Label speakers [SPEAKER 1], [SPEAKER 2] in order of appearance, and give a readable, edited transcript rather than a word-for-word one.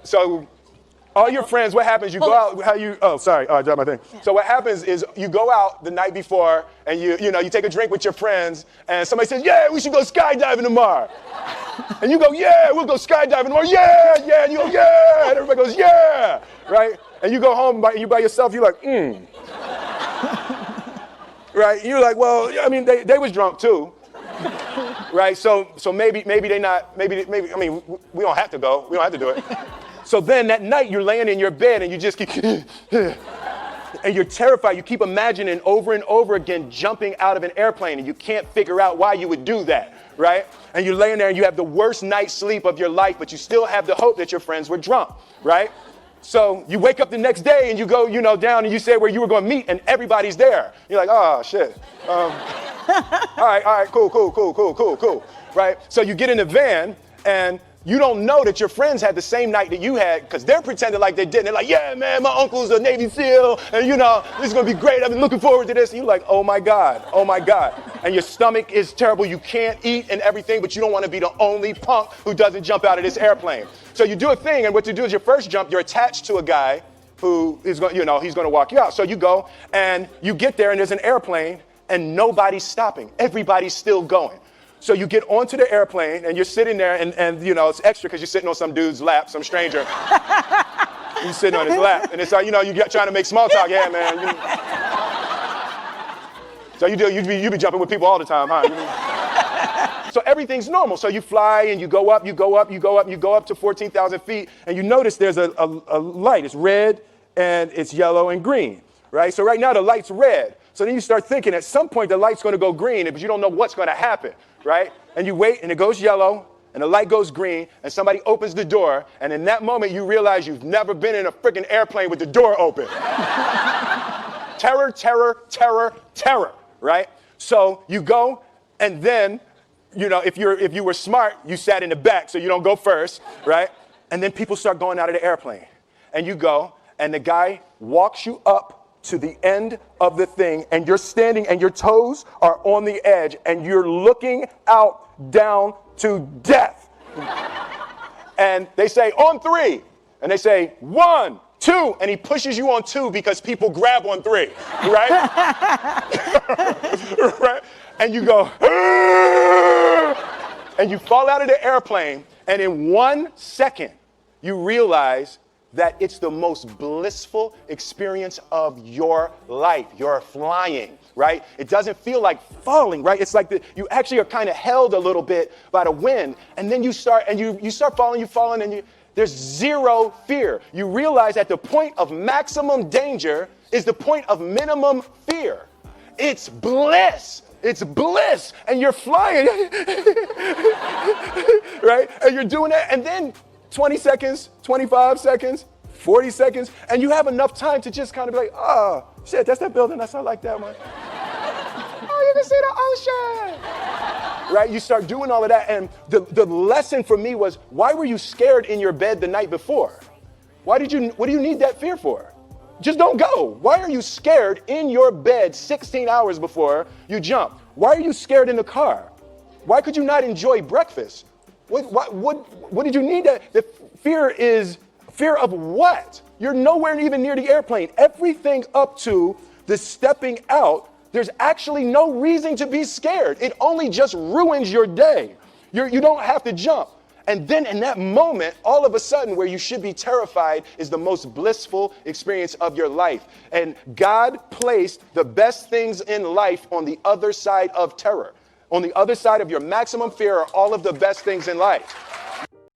[SPEAKER 1] So all your friends, what happens, you go out, I dropped my thing. So what happens is you go out the night before and you take a drink with your friends and somebody says, yeah, we should go skydiving tomorrow. And you go, yeah, we'll go skydiving tomorrow. Yeah. And you go, yeah. And everybody goes, yeah. Right? And you go home, you by yourself, you're like, Right? You're like, well, I mean, they was drunk too. Right? So maybe they not, maybe, I mean, we don't have to go. We don't have to do it. So then that night you're laying in your bed and you just keep, and you're terrified. You keep imagining over and over again jumping out of an airplane and you can't figure out why you would do that, right? And you're laying there and you have the worst night's sleep of your life, but you still have the hope that your friends were drunk, right? So you wake up the next day and you go, down and you say where you were going to meet and everybody's there. You're like, oh, shit. All right, cool, right? So you get in the van and you don't know that your friends had the same night that you had because they're pretending like they didn't. They're like, yeah, man, my uncle's a Navy SEAL, and this is going to be great. I've been looking forward to this. And you're like, oh my God. And your stomach is terrible. You can't eat and everything, but you don't want to be the only punk who doesn't jump out of this airplane. So you do a thing, and what you do is your first jump, you're attached to a guy who is going, he's going to walk you out. So you go, and you get there, and there's an airplane, and nobody's stopping. Everybody's still going. So you get onto the airplane and you're sitting there and it's extra because you're sitting on some dude's lap, some stranger. You're sitting on his lap and it's like, you're trying to make small talk. Yeah, man. So you be jumping with people all the time, huh? So everything's normal. So you fly and you go up to 14,000 feet and you notice there's a light. It's red and it's yellow and green, right? So right now the light's red. So then you start thinking at some point the light's going to go green, but you don't know what's going to happen, right? And you wait and it goes yellow and the light goes green and somebody opens the door. And in that moment you realize you've never been in a freaking airplane with the door open. Terror, right? So you go and then, if you were smart, you sat in the back so you don't go first, right? And then people start going out of the airplane and you go and the guy walks you up to the end of the thing and you're standing and your toes are on the edge and you're looking out down to death. And they say on 3 and they say 1, 2 and he pushes you on 2 because people grab on 3, right? Right? And you go and you fall out of the airplane and in 1 second you realize that it's the most blissful experience of your life. You're flying, right? It doesn't feel like falling, right? It's like you actually are kind of held a little bit by the wind, and then you start falling, and there's zero fear. You realize that the point of maximum danger is the point of minimum fear. It's bliss. It's bliss, and you're flying, right? And you're doing that, and then 20 seconds, 25 seconds, 40 seconds, and you have enough time to just kind of be like, oh, shit, that's that building. I like that one. Oh, you can see the ocean. Right? You start doing all of that, and the lesson for me was, why were you scared in your bed the night before? What do you need that fear for? Just don't go. Why are you scared in your bed 16 hours before you jump? Why are you scared in the car? Why could you not enjoy breakfast? What did you need that? The fear is fear of what? You're nowhere even near the airplane. Everything up to the stepping out, there's actually no reason to be scared. It only just ruins your day. You don't have to jump. And then in that moment, all of a sudden, where you should be terrified is the most blissful experience of your life. And God placed the best things in life on the other side of terror. On the other side of your maximum fear are all of the best things in life.